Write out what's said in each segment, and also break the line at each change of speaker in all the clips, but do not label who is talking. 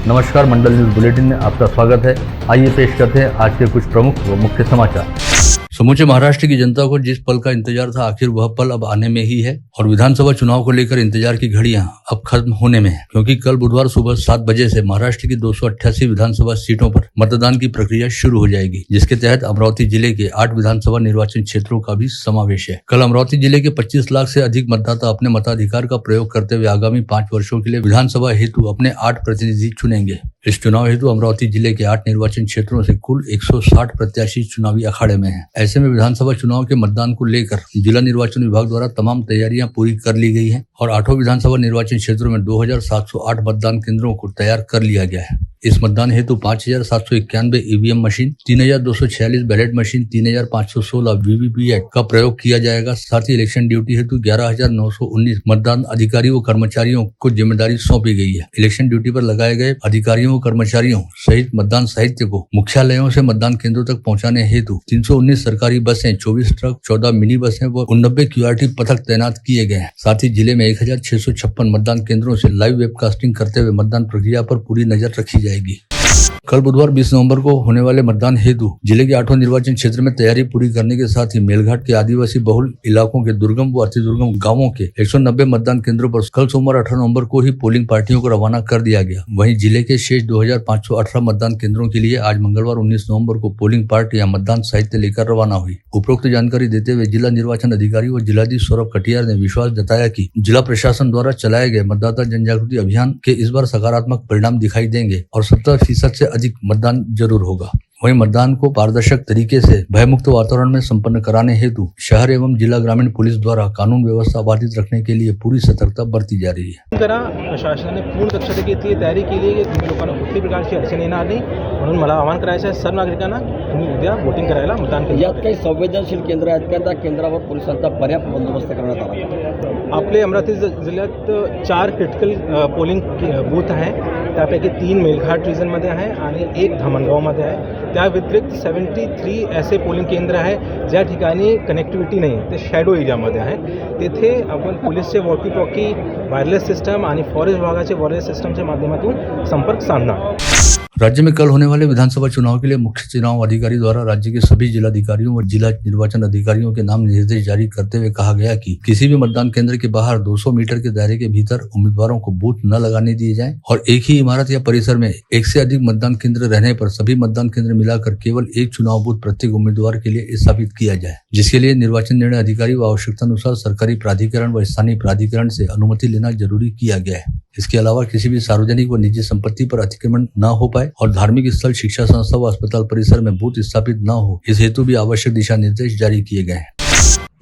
नमस्कार, मंडल news bulletin में आपका स्वागत है। आइए पेश करते हैं आज के कुछ प्रमुख व मुख्य समाचार। समूचे महाराष्ट्र की जनता को जिस पल का इंतजार था, आखिर वह पल अब आने में ही है और विधानसभा चुनाव को लेकर इंतजार की घड़ियां अब खत्म होने में है, क्योंकि कल बुधवार सुबह 7 बजे से महाराष्ट्र की 288 विधानसभा सीटों पर मतदान की प्रक्रिया शुरू हो जाएगी, जिसके तहत अमरावती जिले के 8 विधानसभा निर्वाचन क्षेत्रों का भी समावेश है। कल अमरावती जिले के 25 लाख से अधिक मतदाता अपने मताधिकार का प्रयोग करते हुए आगामी 5 वर्षों के लिए विधानसभा हेतु अपने 8 प्रतिनिधि चुनेंगे। इस चुनाव हेतु अमरावती जिले के 8 निर्वाचन क्षेत्रों से कुल 160 प्रत्याशी चुनावी अखाड़े में हैं। ऐसे में विधानसभा चुनाव के मतदान को लेकर जिला निर्वाचन विभाग द्वारा तमाम तैयारियां पूरी कर ली गई हैं और 8 विधानसभा निर्वाचन क्षेत्रों में 2708 मतदान केंद्रों को तैयार कर लिया गया है। इस मतदान हेतु 5791 EVM machine, 3246 ballot machine, 3516 VVPAT का प्रयोग किया जाएगा। साथ ही इलेक्शन ड्यूटी हेतु 11919 मतदान अधिकारी व कर्मचारियों को जिम्मेदारी सौंपी गई है। इलेक्शन ड्यूटी पर लगाए गए अधिकारियों व कर्मचारियों सहित मतदान साहित्य को मुख्यालयों से मतदान केंद्रों तक पहुंचाने हेतु 319 सरकारी बसें, 24 ट्रक, 14 मिनी बसें व 89 क्यूआरटी पथक तैनात किए गए हैं। साथ ही जिले में 1656 मतदान केंद्रों से लाइव वेबकास्टिंग करते हुए मतदान प्रक्रिया पर पूरी नजर रखी जाएगी। कल बुधवार 20 नवंबर को होने वाले मतदान हेतु जिले के 8 निर्वाचन क्षेत्र में तैयारी पूरी करने के साथ ही मेलघाट के आदिवासी बहुल इलाकों के दुर्गम व अति दुर्गम गांवों के 190 मतदान केंद्रों पर कल सोमवार 18 नवंबर को ही पोलिंग पार्टियों को रवाना कर दिया गया। वहीं जिले के शेष 2518 मतदान केंद्रों के लिए आज मंगलवार 19 नवंबर को पोलिंग पार्टियां मतदान साहित्य लेकर रवाना हुई। उपरोक्त जानकारी देते हुए जिला निर्वाचन अधिकारी व जिलाधीश सौरभ कटियार ने विश्वास जताया कि जिला प्रशासन द्वारा चलाए गए मतदाता जनजागृति अभियान के इस बार सकारात्मक परिणाम दिखाई देंगे और 70% से अधिक मतदान जरूर होगा। वहीं मतदान को पारदर्शक तरीके से भयमुक्त वातावरण में संपन्न कराने हेतु शहर एवं जिला ग्रामीण पुलिस द्वारा कानून व्यवस्था बाधित रखने के लिए पूरी सतर्कता बरती जा रही है।
प्रशासनाने पूर्ण दक्षता घेतली, तयारी केली आहे की तुम्ही लोकांना कुठल्याही प्रकारची अडचण येणार नाही, म्हणून मला आवाहन करायचं आहे सर्व नागरिकांना तुम्ही उद्या वोटिंग करायला मतदान करा।
यात काही संवेदनशील केंद्र आहेत का? त्या केंद्रावर पोलिसांचा पर्याप्त बंदोबस्त करण्यात आला।
आपले अमरावती जिल्ह्यात 4 क्रिटिकल पोलिंग बूथ आहे, त्यापैकी 3 मेलघाट रिजनमध्ये आहे आणि 1 धामणगावमध्ये आहे। त्या व्यतिरिक्त 73 असे पोलिंग केंद्र आहे ज्या ठिकाणी कनेक्टिव्हिटी नाही, ते शॅडो एरियामध्ये आहे। तेथे आपण पोलीसचे वॉकी टॉकी, वायरलेस सिस्टम आणि फॉरेस्ट विभागाचे वायरलेस सिस्टमच्या माध्यमातून संपर्क साधणार।
राज्य में कल होने वाले विधानसभा चुनाव के लिए मुख्य चुनाव अधिकारी द्वारा राज्य के सभी जिलाधिकारियों और जिला निर्वाचन अधिकारियों के नाम निर्देश जारी करते हुए कहा गया कि किसी भी मतदान केंद्र के बाहर 200 मीटर के दायरे के भीतर उम्मीदवारों को बूथ न लगाने दिए जाएं और एक ही इमारत या परिसर में एक से अधिक मतदान केंद्र रहने पर सभी मतदान केंद्र मिलाकर केवल एक चुनाव बूथ प्रत्येक उम्मीदवार के लिए स्थापित किया जाए, जिसके लिए निर्वाचन निर्णय अधिकारी व आवश्यकतानुसार सरकारी प्राधिकरण व स्थानीय प्राधिकरण से अनुमति लेना जरूरी किया गया है। इसके अलावा किसी भी सार्वजनिक व निजी संपत्ति पर अतिक्रमण न हो पाए और धार्मिक स्थल, शिक्षा संस्था व अस्पताल परिसर में बूथ स्थापित न हो, इस हेतु भी आवश्यक दिशा निर्देश जारी किए गए हैं।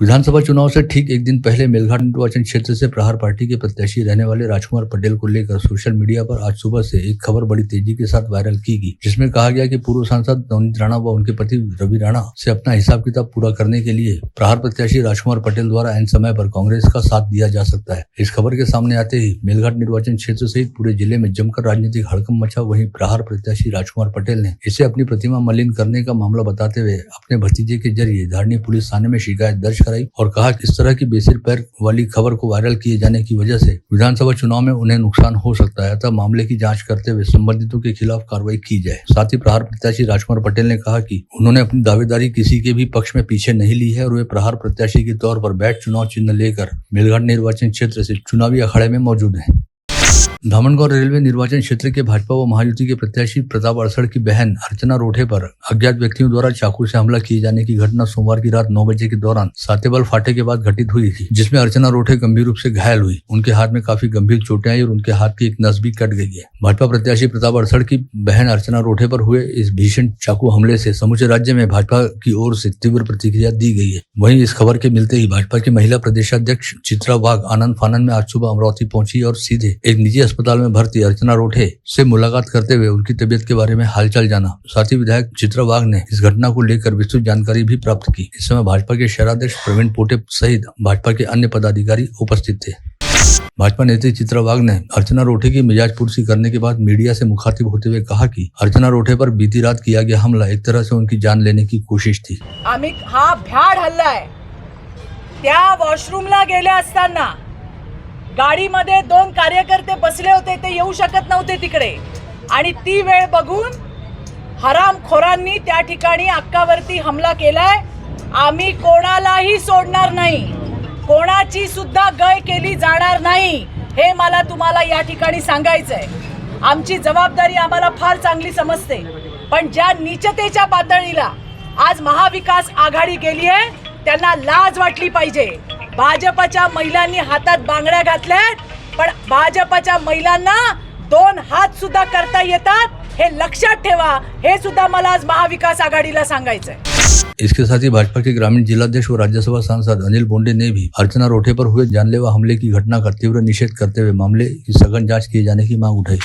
विधानसभा चुनाव से ठीक एक दिन पहले मेलघाट निर्वाचन क्षेत्र से प्रहार पार्टी के प्रत्याशी रहने वाले राजकुमार पटेल को लेकर सोशल मीडिया पर आज सुबह से एक खबर बड़ी तेजी के साथ वायरल की गई, जिसमें कहा गया कि पूर्व सांसद नवनीत राणा व उनके पति रवि राणा से अपना हिसाब किताब पूरा करने के लिए प्रहार प्रत्याशी राजकुमार पटेल द्वारा ऐन समय पर कांग्रेस का साथ दिया जा सकता है। इस खबर के सामने आते ही मेलघाट निर्वाचन क्षेत्र सहित पूरे जिले में जमकर राजनीतिक हड़कंप मचा। वहीं प्रहार प्रत्याशी राजकुमार पटेल ने इसे अपनी प्रतिमा मलिन करने का मामला बताते हुए अपने भतीजे के जरिए धारनी पुलिस थाने में शिकायत दर्ज कराई और कहा कि इस तरह की बेसिर पैर वाली खबर को वायरल किए जाने की वजह से विधानसभा चुनाव में उन्हें नुकसान हो सकता है, अतः मामले की जांच करते हुए संबंधितों के खिलाफ कार्रवाई की जाए। साथ ही प्रहार प्रत्याशी राजकुमार पटेल ने कहा कि उन्होंने अपनी दावेदारी किसी के भी पक्ष में पीछे नहीं ली है और वे प्रहार प्रत्याशी के तौर पर बैठ चुनाव चिन्ह लेकर मेलघाट निर्वाचन क्षेत्र से चुनावी अखाड़े में मौजूद हैं। धामणगांव रेलवे निर्वाचन क्षेत्र के भाजपा व महायुति के प्रत्याशी प्रताप अड़सड़ की बहन अर्चना रोठे पर अज्ञात व्यक्तियों द्वारा चाकू से हमला किए जाने की घटना सोमवार की रात 9 बजे के दौरान सातेबल फाटे के बाद घटित हुई थी, जिसमें अर्चना रोठे गंभीर रूप से घायल हुई। उनके हाथ में काफी गंभीर चोटें आई और उनके हाथ की एक नस भी कट गई है। भाजपा प्रत्याशी प्रताप अड़सड़ की बहन अर्चना रोठे पर हुए इस भीषण चाकू हमले से समूचे राज्य में भाजपा की ओर से तीव्र प्रतिक्रिया दी गई है। वहीं इस खबर के मिलते ही भाजपा की महिला प्रदेशाध्यक्ष चित्रा वाघ आनंद फानंद में आज सुबह अमरावती पहुंची और सीधे एक निजी अस्पताल में भर्ती अर्चना रोठे से मुलाकात करते हुए उनकी तबीयत के बारे में हालचाल जाना। साथ ही विधायक चित्रा वाघ ने इस घटना को लेकर विस्तृत जानकारी भी प्राप्त की। इस समय भाजपा के शहराध्यक्ष प्रवीण पोटे सहित भाजपा के अन्य पदाधिकारी उपस्थित थे। भाजपा नेत्री चित्रा वाघ ने अर्चना रोठे की मिजाज पुरसी करने के बाद मीडिया से मुखातिब होते हुए कहा कि अर्चना रोठे पर बीती रात किया गया हमला एक तरह से उनकी जान लेने की कोशिश थी।
आम्ही हा भ्याड हल्ला आहे। त्या वॉशरूमला गेले असताना गाडीमध्ये 2 कार्यकर्ते बसले होते, ते येऊ शकत नव्हते तिकडे। आणि ती वेळ बघून हरामखोरांनी त्या ठिकाणी अक्कावरती हमला केलाय. आम्ही कोणालाही सोडणार नाही, कोणाची सुद्धा गय केली जाणार नाही, हे मला तुम्हाला या ठिकाणी सांगायचंय. आमची जबाबदारी आम्हाला फार चांगली समजते, पण ज्या नीचतेच्या पातळीला आज महाविकास आघाडी गेली आहे त्यांना लाज वाटली पाहिजे. भाजपच्या महिलांनी हातात बांगड्या घातल्यात, पण भाजपच्या महिलांना 2 हात सुद्धा करता येतात, हे लक्षात ठेवा. हे सुद्धा मला आज महाविकास आघाडीला सांगायचंय.
इसके साथ ही भाजपा के ग्रामीण जिलाध्यक्ष और राज्यसभा सांसद अनिल बोंडे ने भी अर्चना रोठे पर हुए जानलेवा हमले की घटना का तीव्र निषेध करते हुए मामले की सघन जांच किए जाने की मांग उठाई.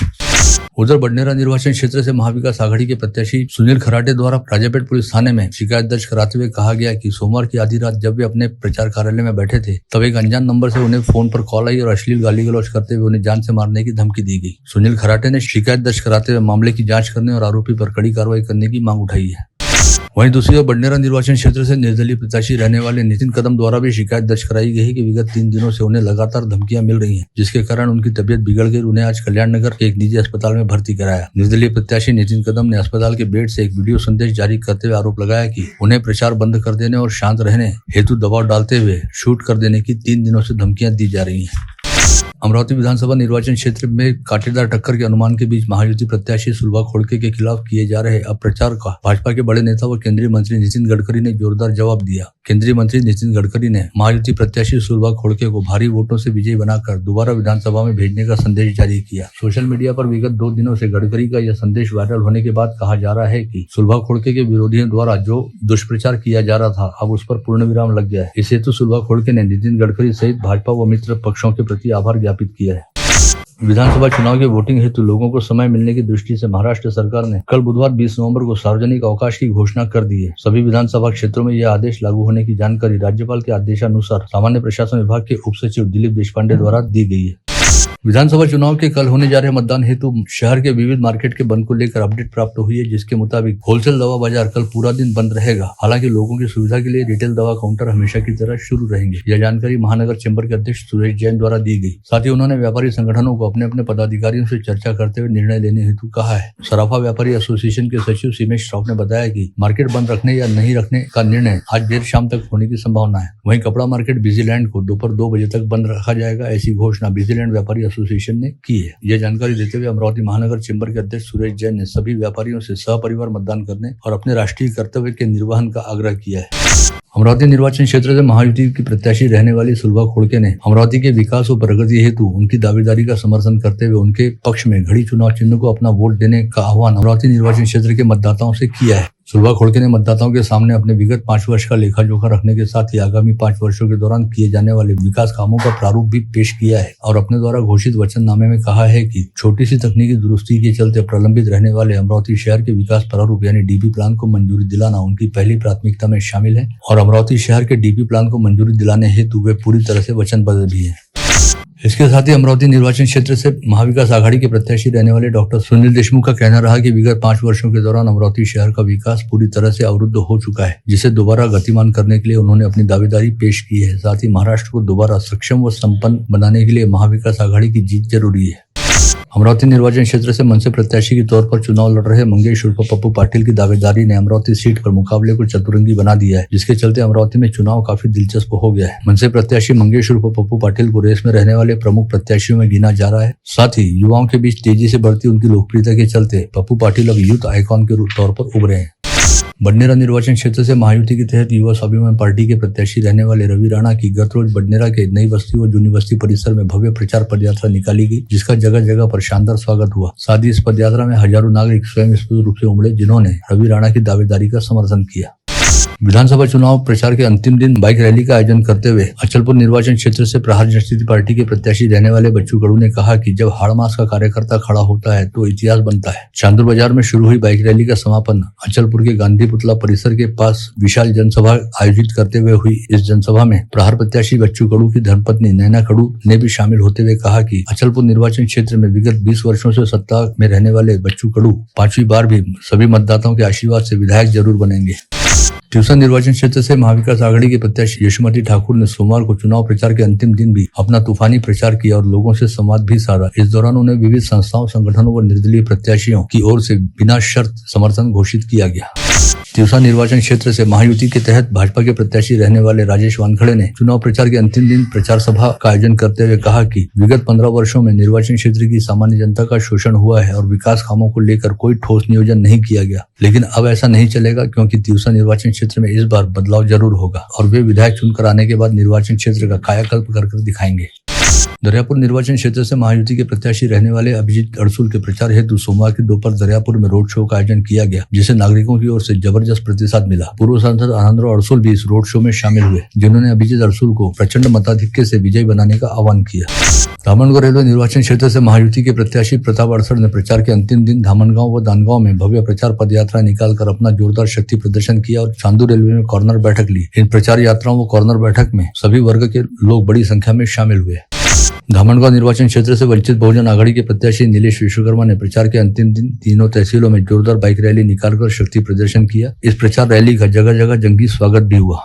उधर बडनेरा निर्वाचन क्षेत्र से महाविकास आघाड़ी के प्रत्याशी सुनील खराटे द्वारा राजापेट पुलिस थाने में शिकायत दर्ज कराते हुए कहा गया कि सोमवार की आधी रात जब वे अपने प्रचार कार्यालय में बैठे थे तब एक अनजान नंबर से उन्हें फोन पर कॉल आई और अश्लील गाली गलौज करते हुए उन्हें जान से मारने की धमकी दी गई. सुनील खराटे ने शिकायत दर्ज कराते हुए मामले की जांच करने और आरोपी पर कड़ी कार्रवाई करने की मांग उठाई है. वहीं दूसरी ओर बडनेरा निर्वाचन क्षेत्र से निर्दलीय प्रत्याशी रहने वाले नितिन कदम द्वारा भी शिकायत दर्ज कराई गई है कि विगत 3 दिनों से उन्हें लगातार धमकियां मिल रही हैं, जिसके कारण उनकी तबीयत बिगड़ गई. उन्हें आज कल्याण नगर के एक निजी अस्पताल में भर्ती कराया. निर्दलीय प्रत्याशी नितिन कदम ने अस्पताल के बेड से एक वीडियो संदेश जारी करते हुए आरोप लगाया कि उन्हें प्रचार बंद कर देने और शांत रहने हेतु दबाव डालते हुए शूट कर देने की 3 दिनों से धमकियां दी जा रही हैं. अमरावती विधानसभा निर्वाचन क्षेत्र में कांटेदार टक्कर के अनुमान के बीच महायुति प्रत्याशी सुलभा खोड़के के खिलाफ किए जा रहे अप्रचार का भाजपा के बड़े नेता व केंद्रीय मंत्री नितिन गडकरी ने जोरदार जवाब दिया. केंद्रीय मंत्री नितिन गडकरी ने महायुति प्रत्याशी सुलभा खोड़के को भारी वोटों से विजयी बनाकर दोबारा विधानसभा में भेजने का संदेश जारी किया. सोशल मीडिया पर विगत 2 दिनों से गडकरी का यह संदेश वायरल होने के बाद कहा जा रहा है कि सुलभा खोड़के के विरोधियों द्वारा जो दुष्प्रचार किया जा रहा था अब उस पर पूर्ण विराम लग गया है. इस हेतु सुलभा खोड़के ने नितिन गडकरी सहित भाजपा व मित्र पक्षों के प्रति आभार ज्ञापित किया है. विधानसभा चुनाव के वोटिंग हेतु लोगों को समय मिलने की दृष्टि से महाराष्ट्र सरकार ने कल बुधवार 20 नवंबर को सार्वजनिक अवकाश की घोषणा कर दी है. सभी विधानसभा क्षेत्रों में यह आदेश लागू होने की जानकारी राज्यपाल के आदेशानुसार सामान्य प्रशासन विभाग के उप सचिव दिलीप देशपांडे द्वारा दी गई है. विधानसभा चुनाव के कल होने जा रहे मतदान हेतु शहर के विविध मार्केट के बंद को लेकर अपडेट प्राप्त हुई है, जिसके मुताबिक होलसेल दवा बाजार कल पूरा दिन बंद रहेगा. हालांकि लोगों की सुविधा के लिए रिटेल दवा काउंटर हमेशा की तरह शुरू रहेंगे. यह जानकारी महानगर चैम्बर के अध्यक्ष सुरेश जैन द्वारा दी गई. साथ ही उन्होंने व्यापारी संगठनों को अपने अपने पदाधिकारियों से चर्चा करते हुए निर्णय लेने हेतु कहा है. सराफा व्यापारी एसोसिएशन के सचिव सीमेश श्रॉफ ने बताया कि मार्केट बंद रखने या नहीं रखने का निर्णय आज देर शाम तक होने की संभावना है. वहीं कपड़ा मार्केट बिजीलैंड को दोपहर 2 बजे तक बंद रखा जाएगा, ऐसी घोषणा बिजीलैंड व्यापारी एसोसिएशन ने की है. यह जानकारी देते हुए अमरावती महानगर चैम्बर के अध्यक्ष सुरेश जैन ने सभी व्यापारियों से सहपरिवार मतदान करने और अपने राष्ट्रीय कर्तव्य के निर्वहन का आग्रह किया है. अमरावती निर्वाचन क्षेत्र से महायुति की प्रत्याशी रहने वाली सुलभा खोड़के ने अमरावती के विकास और प्रगति हेतु उनकी दावेदारी का समर्थन करते हुए उनके पक्ष में घड़ी चुनाव चिन्ह को अपना वोट देने का आह्वान अमरावती निर्वाचन क्षेत्र के मतदाताओं से किया है. सुलभा खोड़के ने मतदाताओं के सामने अपने विगत 5 वर्ष का लेखा जोखा रखने के साथ ही आगामी 5 वर्षों के दौरान किए जाने वाले विकास कामों का प्रारूप भी पेश किया है और अपने द्वारा घोषित वचननामे में कहा है कि छोटी सी तकनीकी दुरुस्ती के चलते प्रलंबित रहने वाले अमरावती शहर के विकास प्रारूप यानी डीपी प्लान को मंजूरी दिलाना उनकी पहली प्राथमिकता में शामिल है और अमरावती शहर के डीपी प्लान को मंजूरी दिलाने हेतु वे पूरी तरह से वचनबद्ध भी है. इसके साथ ही अमरावती निर्वाचन क्षेत्र से महाविकास आघाड़ी के प्रत्याशी रहने वाले डॉक्टर सुनील देशमुख का कहना रहा कि विगत 5 वर्षों के दौरान अमरावती शहर का विकास पूरी तरह से अवरुद्ध हो चुका है, जिसे दोबारा गतिमान करने के लिए उन्होंने अपनी दावेदारी पेश की है. साथ ही महाराष्ट्र को दोबारा सक्षम व संपन्न बनाने के लिए महाविकास आघाड़ी की जीत जरूरी है. अमरावती निर्वाचन क्षेत्र से मनसे प्रत्याशी के तौर पर चुनाव लड़ रहे मंगेश उर्फ पप्पू पाटिल की दावेदारी ने अमरावती सीट पर मुकाबले को चतुरंगी बना दिया है, जिसके चलते अमरावती में चुनाव काफी दिलचस्प हो गया है. मनसे प्रत्याशी मंगेश उर्फ पप्पू पाटिल को रेस में रहने वाले प्रमुख प्रत्याशियों में गिना जा रहा है. साथ ही युवाओं के बीच तेजी से बढ़ती उनकी लोकप्रियता के चलते पप्पू पाटिल अब यूथ आइकॉन के तौर पर उभरे हैं. बडनेरा निर्वाचन क्षेत्र से महायुति के तहत युवा स्वाभिमान पार्टी के प्रत्याशी रहने वाले रवि राणा की गत रोज बडनेरा के नई बस्ती और जूनी बस्ती परिसर में भव्य प्रचार पदयात्रा निकाली गई, जिसका जगह जगह पर शानदार स्वागत हुआ. साथ ही इस पदयात्रा में हजारों नागरिक स्वयं स्फूर्त रूप से उमड़े, जिन्होंने रवि राणा की दावेदारी का समर्थन किया. विधानसभा चुनाव प्रचार के अंतिम दिन बाइक रैली का आयोजन करते हुए अचलपुर निर्वाचन क्षेत्र से प्रहार जनशक्ति पार्टी के प्रत्याशी रहने वाले बच्चू कडू ने कहा कि जब हाड़ मास का कार्यकर्ता खड़ा होता है तो इतिहास बनता है. चांदूर बाजार में शुरू हुई बाइक रैली का समापन अचलपुर के गांधी पुतला परिसर के पास विशाल जनसभा आयोजित करते हुए हुई. इस जनसभा में प्रहार प्रत्याशी बच्चू कडू की धर्मपत्नी नैना कडू ने भी शामिल होते हुए कहा कि अचलपुर निर्वाचन क्षेत्र में विगत 20 वर्षों से सत्ता में रहने वाले बच्चू कडू 5वीं बार भी सभी मतदाताओं के आशीर्वाद से विधायक जरूर बनेंगे. तिवसा निर्वाचन क्षेत्र से महाविकास आघाड़ी के प्रत्याशी यशोमती ठाकुर ने सोमवार को चुनाव प्रचार के अंतिम दिन भी अपना तूफानी प्रचार किया और लोगों से संवाद भी साधा। इस दौरान उन्हें विविध संस्थाओं, संगठनों व निर्दलीय प्रत्याशियों की ओर से बिना शर्त समर्थन घोषित किया गया। तिवसा निर्वाचन क्षेत्र से महायुति के तहत भाजपा के प्रत्याशी रहने वाले राजेश वानखड़े ने चुनाव प्रचार के अंतिम दिन प्रचार सभा का आयोजन करते हुए कहा कि विगत 15 वर्षों में निर्वाचन क्षेत्र की सामान्य जनता का शोषण हुआ है और विकास कामों को लेकर कोई ठोस नियोजन नहीं किया गया। लेकिन अब ऐसा नहीं चलेगा, क्योंकि तिवसा निर्वाचन क्षेत्र में इस बार बदलाव जरूर होगा और वे विधायक चुनकर आने के बाद निर्वाचन क्षेत्र का कायाकल्प कर दिखाएंगे। दरियापुर निर्वाचन क्षेत्र से महायुति के प्रत्याशी रहने वाले अभिजीत अड़सुल के प्रचार हेतु सोमवार की दोपहर दरियापुर में रोड शो का आयोजन किया गया, जिसे नागरिकों की ओर से जबरदस्त प्रतिसाद मिला। पूर्व सांसद आनंदराव अड़सुल भी इस रोड शो में शामिल हुए, जिन्होंने अभिजीत अड़सुल को प्रचंड मताधिक्य से विजयी बनाने का आह्वान किया। धामनगांव रेलवे निर्वाचन क्षेत्र से महायुति के प्रत्याशी प्रताप अड़सर ने प्रचार के अंतिम दिन धामनगांव व दानगांव में भव्य प्रचार पदयात्रा निकालकर अपना जोरदार शक्ति प्रदर्शन किया और चांदू रेलवे में कॉर्नर बैठक ली। इन प्रचार यात्राओं व कॉर्नर बैठक में सभी वर्ग के लोग बड़ी संख्या में शामिल हुए। धामनगांव निर्वाचन क्षेत्र से वंचित बहुजन आघाड़ी के प्रत्याशी नीलेश विश्वकर्मा ने प्रचार के अंतिम दिन तीनों तहसीलों में जोरदार बाइक रैली निकालकर शक्ति प्रदर्शन किया। इस प्रचार रैली का जगह जगह जंगी स्वागत भी हुआ।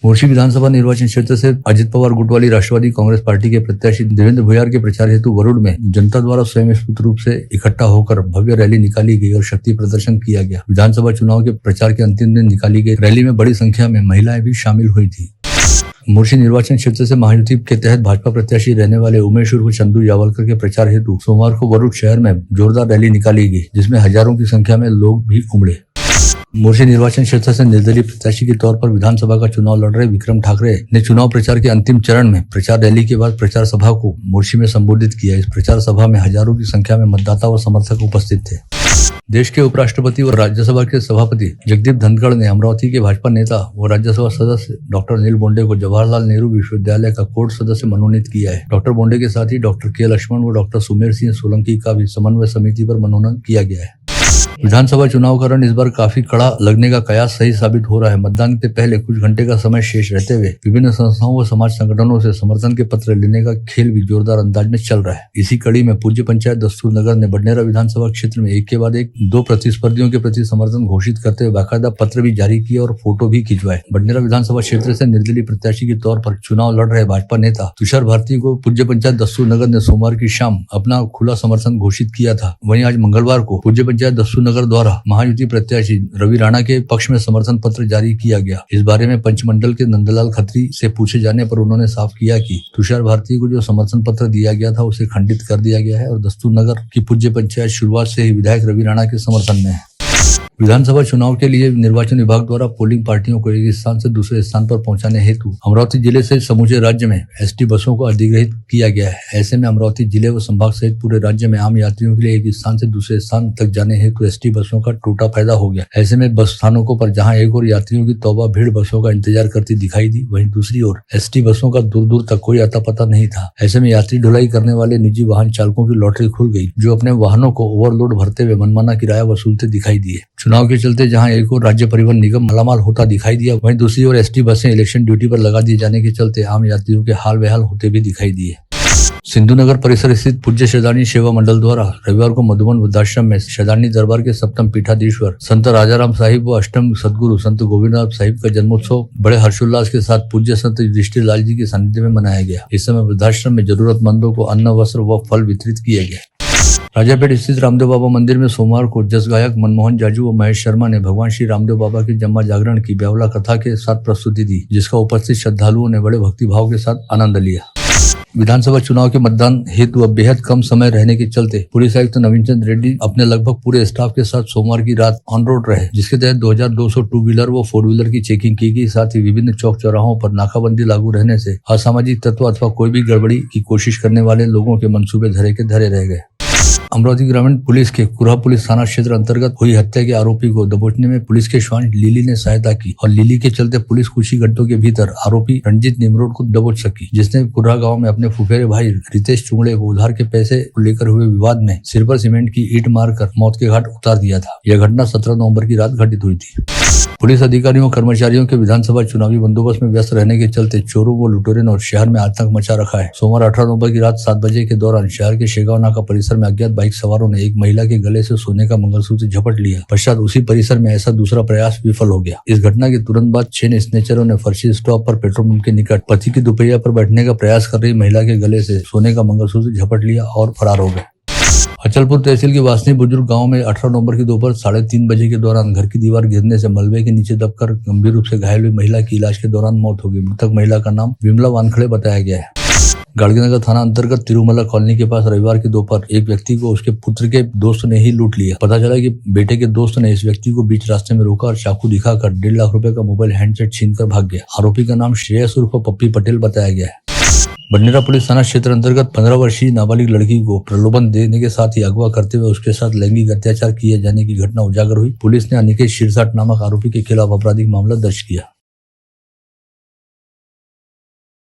मोर्शी विधानसभा निर्वाचन क्षेत्र से अजित पवार गुट वाली राष्ट्रवादी कांग्रेस पार्टी के प्रत्याशी देवेंद्र भुयार के प्रचार हेतु वरुण में जनता द्वारा स्वयं स्फूर्त रूप से इकट्ठा होकर भव्य रैली निकाली गई और शक्ति प्रदर्शन किया गया। विधानसभा चुनाव के प्रचार के अंतिम दिन निकाली गई रैली में बड़ी संख्या में महिलाएं भी शामिल हुई थी। मोर्शी निर्वाचन क्षेत्र से महायुति के तहत भाजपा प्रत्याशी रहने वाले उमेश उर्फ चंदू यावलकर के प्रचार हेतु सोमवार को वरुण शहर में जोरदार रैली निकाली गई, जिसमें हजारों की संख्या में लोग भी उमड़े। मोर्शी निर्वाचन क्षेत्र से निर्दलीय प्रत्याशी के तौर पर विधानसभा का चुनाव लड़ रहे विक्रम ठाकरे ने चुनाव प्रचार के अंतिम चरण में प्रचार रैली के बाद प्रचार सभा को मोर्शी में संबोधित किया। इस प्रचार सभा में हजारों की संख्या में मतदाता व समर्थक उपस्थित थे। देश के उपराष्ट्रपति और राज्यसभा के सभापति जगदीप धनखड़ ने अमरावती के भाजपा नेता व राज्यसभा सदस्य डॉक्टर अनिल बोंडे को जवाहरलाल नेहरू विश्वविद्यालय का कोर्ट सदस्य मनोनीत किया है। डॉक्टर बोंडे के साथ ही डॉक्टर के लक्ष्मण व डॉक्टर सुमेर सिंह सोलंकी का भी समन्वय समिति पर मनोनयन किया गया है। विधानसभा चुनाव का रण इस बार काफी कड़ा लगने का कयास सही साबित हो रहा है। मतदान के पहले कुछ घंटे का समय शेष रहते हुए विभिन्न संस्थाओं व समाज संगठनों से समर्थन के पत्र लेने का खेल भी जोरदार अंदाज में चल रहा है। इसी कड़ी में पूज्य पंचायत दस्तूर नगर ने बडनेरा विधानसभा क्षेत्र में एक के बाद एक 2 प्रतिस्पर्धियों के प्रति समर्थन घोषित करते हुए बाकायदा पत्र भी जारी किए और फोटो भी खिंचवाए। बडनेरा विधानसभा क्षेत्र से निर्दलीय प्रत्याशी के तौर पर चुनाव लड़ रहे भाजपा नेता तुषार भारती को पूज्य पंचायत दस्तूर नगर ने सोमवार की शाम अपना खुला समर्थन घोषित किया था। वहीं आज मंगलवार को पूज्य पंचायत दस्तूर नगर द्वारा महायुति प्रत्याशी रवि राणा के पक्ष में समर्थन पत्र जारी किया गया। इस बारे में पंचमंडल के नंदलाल खत्री से पूछे जाने पर उन्होंने साफ किया कि तुषार भारती को जो समर्थन पत्र दिया गया था उसे खंडित कर दिया गया है और दस्तूर नगर की पूज्य पंचायत शुरुआत से ही विधायक रवि राणा के समर्थन में है। विधानसभा चुनाव के लिए निर्वाचन विभाग द्वारा पोलिंग पार्टियों को एक स्थान से दूसरे स्थान पर पहुंचाने हेतु अमरावती जिले से समूचे राज्य में एसटी बसों को अधिग्रहित किया गया है। ऐसे में अमरावती जिले व संभाग सहित पूरे राज्य में आम यात्रियों के लिए एक स्थान से दूसरे स्थान तक जाने हेतु एसटी बसों का टोटा पैदा हो गया। ऐसे में बस स्थानकों पर जहां एक और यात्रियों की तौबा भीड़ बसों का इंतजार करती दिखाई दी, वहीं दूसरी ओर एसटी बसों का दूर दूर तक कोई अता पता नहीं था। ऐसे में यात्री ढुलाई करने वाले निजी वाहन चालकों की लॉटरी खुल गई, जो अपने वाहनों को ओवरलोड भरते हुए मनमाना किराया वसूलते दिखाई दिए। चुनाव के चलते जहां एक और राज्य परिवहन निगम मालामाल होता दिखाई दिया, वहीं दूसरी ओर एसटी बसें इलेक्शन ड्यूटी पर लगा दिए जाने के चलते आम यात्रियों के हाल बेहाल होते भी दिखाई दिए। सिंधु नगर परिसर स्थित पूज्य शैदानी सेवा मंडल द्वारा रविवार को मधुबन वृद्धाश्रम में शैदानी दरबार के सप्तम पीठाधीश्वर संत राजाराम साहिब व अष्टम सदगुरु संत गोविंदनाथ साहिब का जन्मोत्सव बड़े हर्षोल्लास के साथ पूज्य संत युधिष्ठिर लाल जी के सानिध्य में मनाया गया। इस समय वृद्धाश्रम में जरूरतमंदों को अन्न, वस्त्र व फल वितरित किए गए। राजापेट स्थित रामदेव बाबा मंदिर में सोमवार को जस गायक मनमोहन जाजू व महेश शर्मा ने भगवान श्री रामदेव बाबा की जम्मा जागरण की ब्यावला कथा के साथ प्रस्तुति दी, जिसका उपस्थित श्रद्धालुओं ने बड़े भक्तिभाव के साथ आनंद लिया। विधानसभा चुनाव के मतदान हेतु अब बेहद कम समय रहने के चलते पुलिस आयुक्त नवीन चंद्र रेड्डी अपने लगभग पूरे स्टाफ के साथ सोमवार की रात ऑन रोड रहे, जिसके तहत 2200 टू व्हीलर व 4 व्हीलर की चेकिंग की गई। साथ ही विभिन्न चौक चौराहों पर नाकाबंदी लागू रहने से असामाजिक तत्व अथवा कोई भी गड़बड़ी की कोशिश करने वाले लोगों के मंसूबे धरे के धरे रह गए। अमरावती ग्रामीण पुलिस के कुरहा पुलिस थाना क्षेत्र अंतर्गत हुई हत्या के आरोपी को दबोचने में पुलिस के श्वान लिली ने सहायता की और लिली के चलते पुलिस कुछ ही घंटों के भीतर आरोपी रंजीत निमरोड को दबोच सकी, जिसने कुरहा गांव में अपने फुफेरे भाई रितेश चुंगड़े को उधार के पैसे को लेकर हुए विवाद में सिर पर सीमेंट की ईंट मारकर मौत के घाट उतार दिया था। यह घटना 17 नवंबर की रात घटित हुई थी। पुलिस अधिकारियों और कर्मचारियों के विधानसभा चुनावी बंदोबस्त में व्यस्त रहने के चलते चोरों व लुटेरों ने शहर में आतंक मचा रखा है। सोमवार 18 नवंबर की रात 7 बजे के दौरान शहर के शेगांव नाका परिसर में अज्ञात बाइक बाइक सवारों ने एक महिला के गले से सोने का मंगलसूत्र झपट लिया। पश्चात उसी परिसर में ऐसा दूसरा प्रयास विफल हो गया। इस घटना के तुरंत बाद 6 स्नेचरों ने फर्शी स्टॉप पर पेट्रोल पंप के निकट पति की दुपहिया पर बैठने का प्रयास कर रही महिला के गले से सोने का मंगलसूत्र झपट लिया और फरार हो गए। अचलपुर तहसील की वासनी बुजुर्ग गांव में 18 नवंबर की दोपहर 3:30 बजे के दौरान घर की दीवार गिरने से मलबे के नीचे दबकर गंभीर रूप से घायल हुई महिला की इलाज के दौरान मौत हो गई। मृतक महिला का नाम विमला वानखड़े बताया गया है। गाड़गीनगर थाना अंतर्गत तिरुमला कॉलोनी के पास रविवार की दोपहर एक व्यक्ति को उसके पुत्र के दोस्त ने ही लूट लिया। पता चला कि बेटे के दोस्त ने इस व्यक्ति को बीच रास्ते में रोका और चाकू दिखाकर 1.5 लाख रुपए का मोबाइल हैंडसेट छीनकर भाग गया। आरोपी का नाम श्रेयस उर्फ पप्पी पटेल बताया गया है। बंडेरा पुलिस थाना क्षेत्र अंतर्गत 15 वर्षीय नाबालिग लड़की को प्रलोभन देने के साथ ही अगवा करते हुए उसके साथ लैंगिक अत्याचार किए जाने की घटना उजागर हुई। पुलिस ने अनिकेत शिरसाट नामक आरोपी के खिलाफ आपराधिक मामला दर्ज किया।